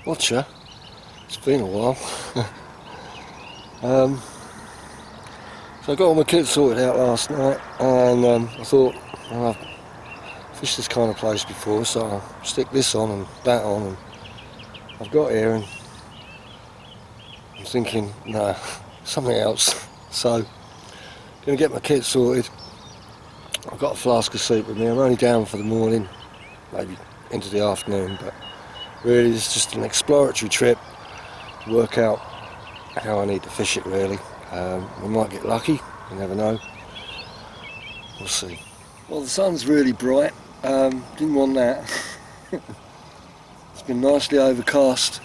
Watcher. It's been a while. So I got all my kit sorted out last night, and I thought, well, I've fished this kind of place before, so I'll stick this on and that on, and I've got here and I'm thinking, no, something else. So gonna get my kit sorted. I've got a flask of soup with me. I'm only down for the morning, maybe into the afternoon, but really it's just an exploratory trip to work out how I need to fish it, really. We might get lucky, you never know. We'll see. Well, the sun's really bright. Didn't want that. It's been nicely overcast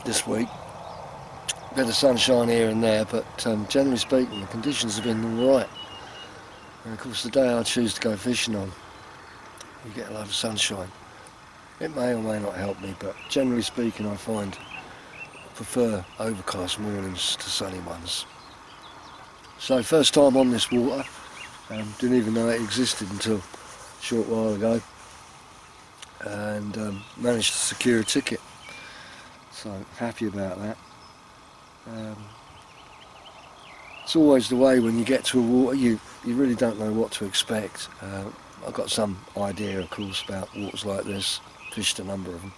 this week. Bit of sunshine here and there, but generally speaking the conditions have been alright. And of course the day I choose to go fishing on, you get a lot of sunshine. It may or may not help me, but generally speaking I find I prefer overcast mornings to sunny ones. So first time on this water, didn't even know it existed until a short while ago, and managed to secure a ticket, so happy about that. It's always the way when you get to a water, you really don't know what to expect. I've got some idea, of course, about waters like this, fished a number of them,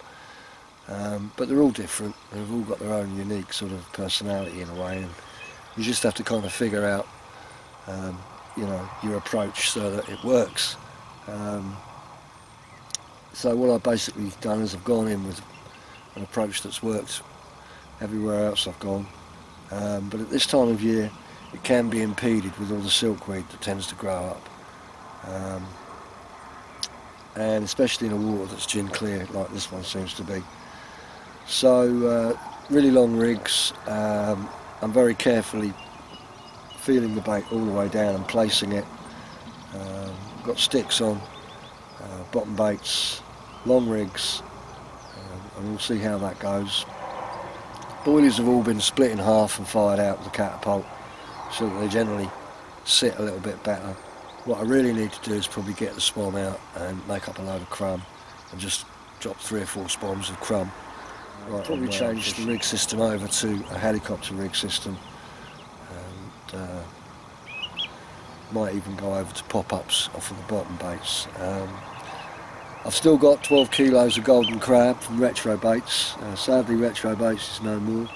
but they're all different. They've all got their own unique sort of personality in a way, and you just have to kind of figure out you know, your approach so that it works. So what I've basically done is I've gone in with an approach that's worked everywhere else I've gone, but at this time of year it can be impeded with all the silkweed that tends to grow up, and especially in a water that's gin clear like this one seems to be. So really long rigs. I'm very carefully feeling the bait all the way down and placing it. Got sticks on, bottom baits, long rigs, and we'll see how that goes. Boilies have all been split in half and fired out with the catapult, so that they generally sit a little bit better. What I really need to do is probably get the spom out and make up a load of crumb and just drop 3 or 4 spoms of crumb. Right, probably change the rig system over to a helicopter rig system, and might even go over to pop-ups off of the bottom baits. I've still got 12 kilos of golden crab from Retro Baits. Sadly Retro Baits is no more,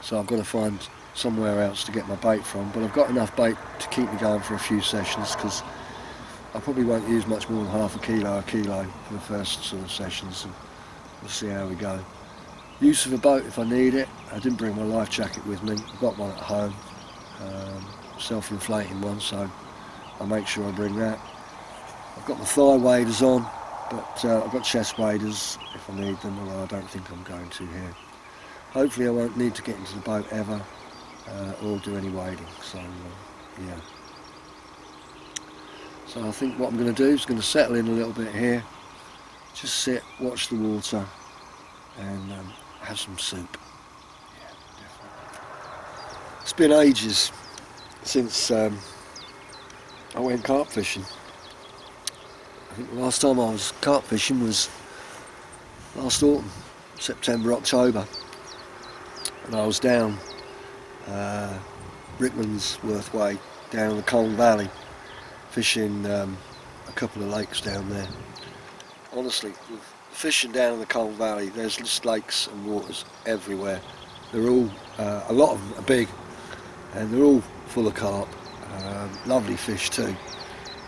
so I've got to find somewhere else to get my bait from, but I've got enough bait to keep me going for a few sessions, because I probably won't use much more than half a kilo for the first sort of sessions, and we'll see how we go. Use of a boat if I need it. I didn't bring my life jacket with me. I've got one at home, self-inflating one, so I'll make sure I bring that. I've got my thigh waders on, but I've got chest waders if I need them, although I don't think I'm going to here. Hopefully I won't need to get into the boat ever, or do any wading, so yeah. So I think what I'm going to do is going to settle in a little bit here, just sit, watch the water, and have some soup. Yeah, definitely. It's been ages since I went carp fishing. I think the last time I was carp fishing was last autumn, September, October, and I was down Rickmansworth way, down the Colne Valley, fishing a couple of lakes down there. Honestly, fishing down in the Colne Valley, there's just lakes and waters everywhere. They're all, a lot of them are big, and they're all full of carp. Lovely fish too.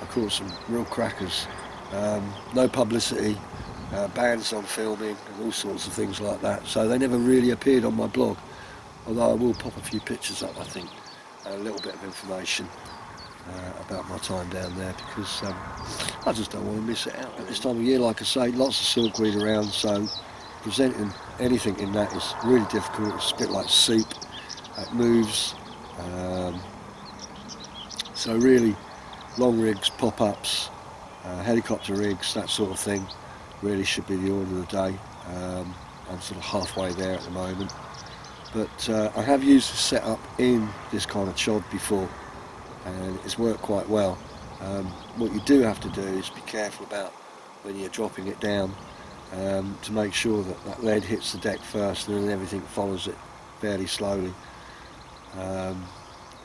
I caught some real crackers. No publicity, bans on filming and all sorts of things like that, so they never really appeared on my blog, although I will pop a few pictures up, I think, and a little bit of information about my time down there, because I just don't want to miss it out. At this time of year, like I say, lots of silkweed around, so presenting anything in that is really difficult. It's a bit like soup, it moves. So really, long rigs, pop-ups, helicopter rigs, that sort of thing, really should be the order of the day. I'm sort of halfway there at the moment, but I have used this setup in this kind of chod before, and it's worked quite well. What you do have to do is be careful about when you're dropping it down, to make sure that that lead hits the deck first and then everything follows it fairly slowly.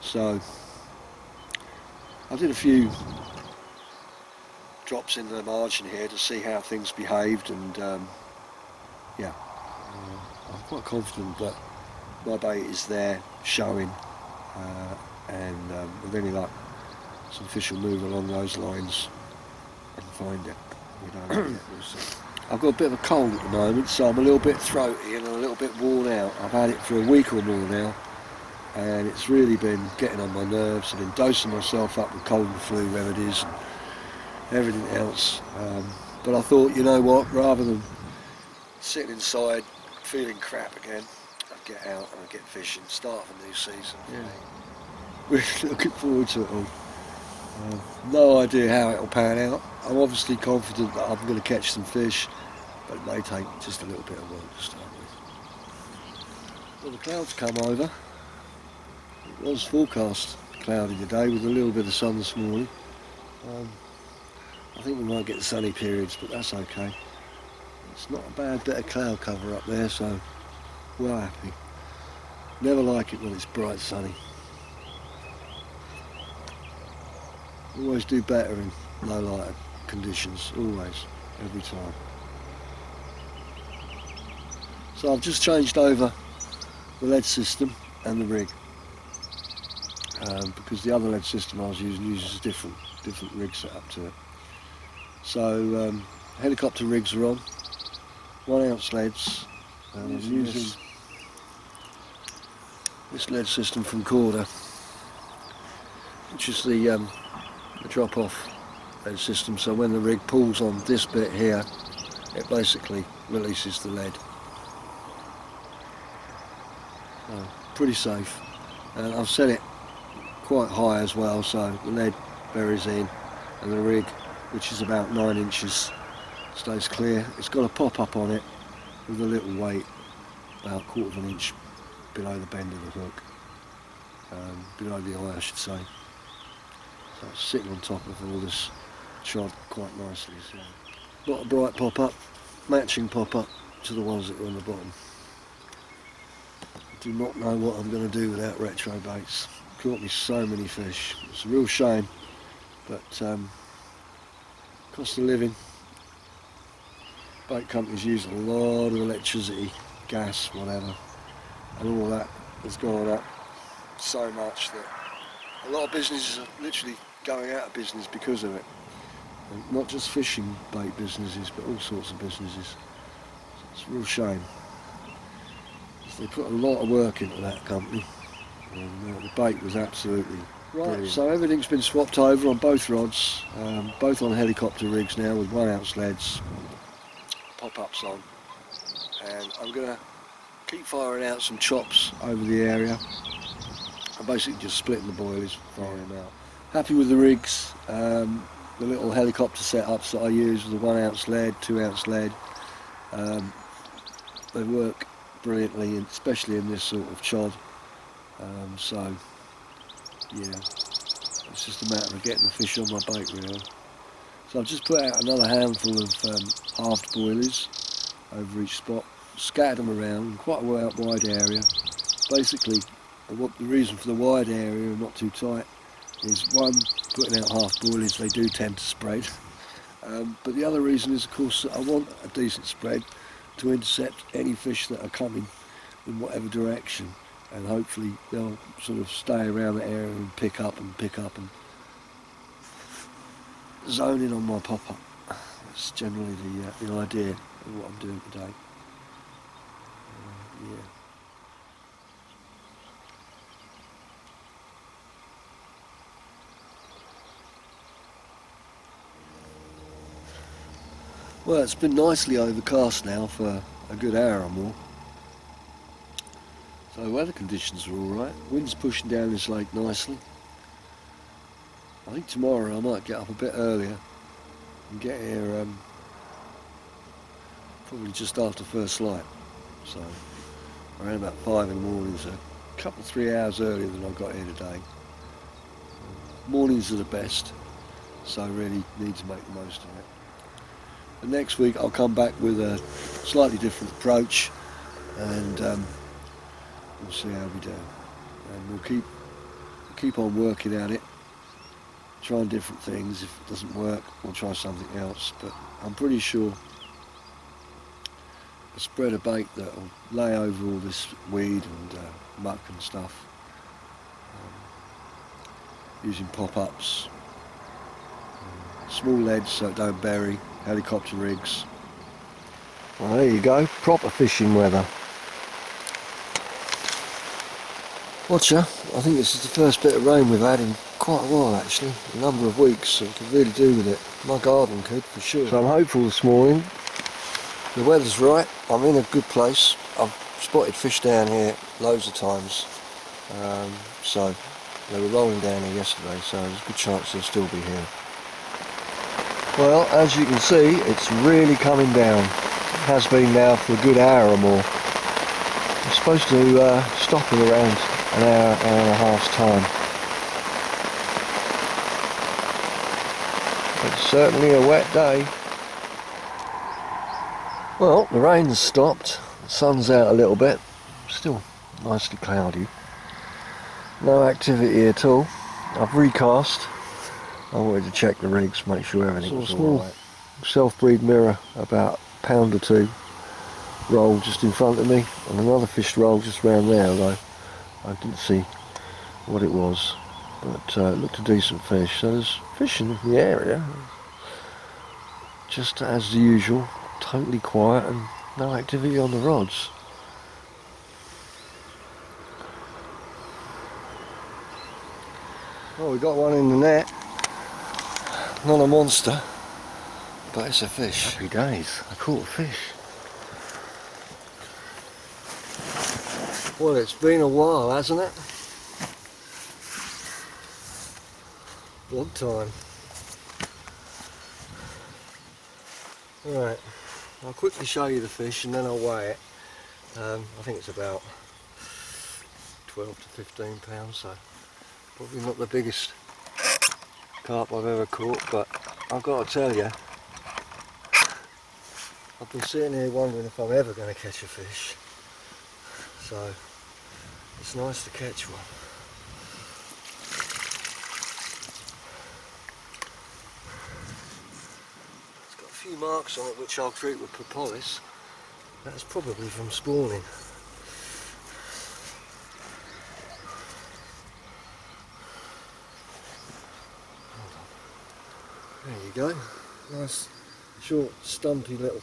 So I did a few drops in the margin here to see how things behaved, and yeah, I'm quite confident that my bait is there showing, and with any luck some fish will move along those lines and find it. We don't know yet, we'll see. I've got a bit of a cold at the moment, so I'm a little bit throaty and a little bit worn out. I've had it for a week or more now, and it's really been getting on my nerves. I've been dosing myself up with cold and flu remedies and everything else, but I thought, you know what, rather than sitting inside feeling crap again, I'd get out and I'd get fishing, start of a new season. Yeah. Really looking forward to it all. No idea how it'll pan out. I'm obviously confident that I'm going to catch some fish, but it may take just a little bit of work to start with. Well, the clouds come over. It was forecast cloudy today with a little bit of sun this morning. I think we might get sunny periods, but that's okay. It's not a bad bit of cloud cover up there, so we're happy. Never like it when it's bright sunny. Always do better in low light conditions, always, every time. So I've just changed over the lead system and the rig, because the other lead system I was using uses a different rig setup to it. So helicopter rigs are on, 1 ounce leads, and I'm using this lead system from Corda, which is the drop-off lead system. So when the rig pulls on this bit here, it basically releases the lead. Pretty safe, and I've set it quite high as well, so the lead buries in and the rig, which is about 9 inches, stays clear. It's got a pop-up on it with a little weight, about 1/4 inch below the bend of the hook, below the eye I should say. So it's sitting on top of all this chod quite nicely. So not a bright pop-up, matching pop-up to the ones that are on the bottom. I do not know what I'm going to do without retro baits. Caught me so many fish. It's a real shame, but cost of living. Bait companies use a lot of electricity, gas, whatever, and all that has gone up so much that a lot of businesses are literally going out of business because of it. And not just fishing bait businesses, but all sorts of businesses. It's a real shame. They put a lot of work into that company, and the bait was absolutely brilliant. So everything's been swapped over on both rods, both on helicopter rigs now with 1 ounce leads, pop-ups on, and I'm going to keep firing out some chops over the area. I'm basically just splitting the boilies, firing them out. Happy with the rigs, the little helicopter setups that I use with the 1 ounce lead, 2 ounce lead. They work brilliantly, especially in this sort of chod. So yeah, it's just a matter of getting the fish on my bait really. So I've just put out another handful of halved boilies over each spot, scattered them around in quite a wide area. Basically, the reason for the wide area and not too tight is, one, putting out half boilies, they do tend to spread, but the other reason is, of course, that I want a decent spread to intercept any fish that are coming in whatever direction, and hopefully they'll sort of stay around the area and pick up and zone in on my pop-up. That's generally the idea of what I'm doing today. Yeah. Well, it's been nicely overcast now for a good hour or more. So the weather conditions are alright. Wind's pushing down this lake nicely. I think tomorrow I might get up a bit earlier and get here probably just after first light. So around about 5 in the morning, so a couple 3 hours earlier than I got here today. Mornings are the best, so I really need to make the most of it. But next week I'll come back with a slightly different approach, and we'll see how we do. And we'll keep on working at it, trying different things. If it doesn't work, we'll try something else. But I'm pretty sure a spread of bait that will lay over all this weed and muck and stuff, using pop-ups, small leads so it don't bury, helicopter rigs. Well, there you go, proper fishing weather. Watcha, I think this is the first bit of rain we've had in quite a while actually, a number of weeks, so we could really do with it. My garden could, for sure. So I'm hopeful this morning. The weather's right, I'm in a good place. I've spotted fish down here loads of times, so they were rolling down here yesterday, so there's a good chance they'll still be here. Well, as you can see, it's really coming down. It has been now for a good hour or more. It's supposed to stop in around an hour and a half's time. It's certainly a wet day. Well, the rain's stopped, the sun's out a little bit, still nicely cloudy. No activity at all. I've recast. I wanted to check the rigs, make sure everything was all right. Self-breed mirror, about a pound or two, roll just in front of me, and another fish roll just round there, although I didn't see what it was, but it looked a decent fish. So there's fish in the area, just as usual, totally quiet and no activity on the rods. Oh, we got one in the net. Not a monster, but it's a fish. Happy days, I caught a fish. Well, it's been a while, hasn't it? Long time. Right, I'll quickly show you the fish and then I'll weigh it. I think it's about 12 to 15 pounds, so probably not the biggest carp I've ever caught, but I've got to tell you, I've been sitting here wondering if I'm ever going to catch a fish, so it's nice to catch one. It's got a few marks on it which I'll treat with propolis. That's probably from spawning. There you go, nice short stumpy little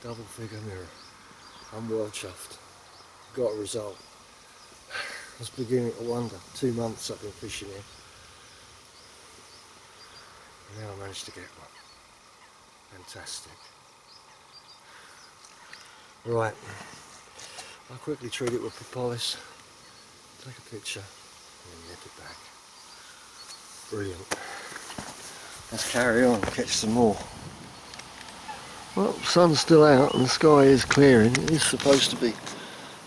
double figure mirror. I'm well chuffed, got a result. I was beginning to wonder, 2 months I've been fishing here, and now I managed to get one. Fantastic. Right, I'll quickly treat it with propolis, take a picture and then nip it back. Brilliant. Let's carry on, catch some more. Well, the sun's still out and the sky is clearing. It is supposed to be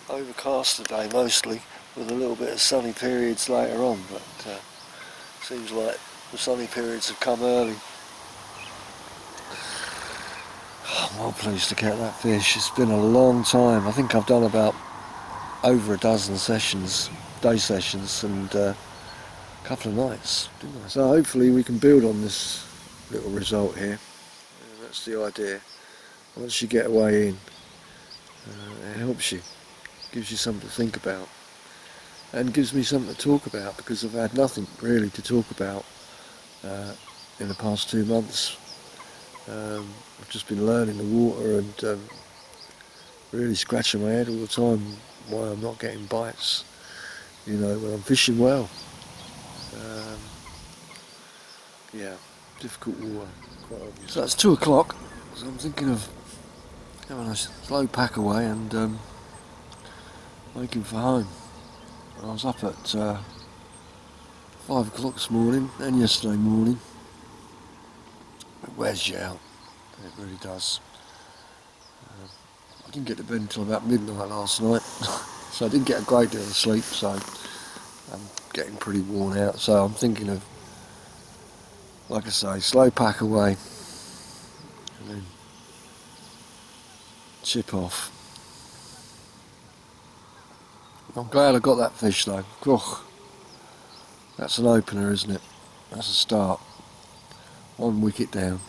overcast today mostly, with a little bit of sunny periods later on, but seems like the sunny periods have come early. I'm well pleased to catch that fish. It's been a long time. I think I've done about over a dozen sessions, day sessions, and couple of nights, didn't I? So hopefully we can build on this little result here. That's the idea. Once you get away in, it helps you, gives you something to think about, and gives me something to talk about, because I've had nothing really to talk about in the past 2 months. I've just been learning the water and really scratching my head all the time why I'm not getting bites, you know, when I'm fishing well. Yeah, difficult water, quite obvious. So it's 2 o'clock, so I'm thinking of having a slow pack away and making for home. I was up at 5 o'clock this morning and yesterday morning. It wears you out, it really does. I didn't get to bed until about midnight last night, so I didn't get a great deal of sleep, so I'm getting pretty worn out. So I'm thinking of, like I say, slow pack away and then chip off. I'm glad I got that fish though. Oh, that's an opener, isn't it? That's a start. 1 wicket down.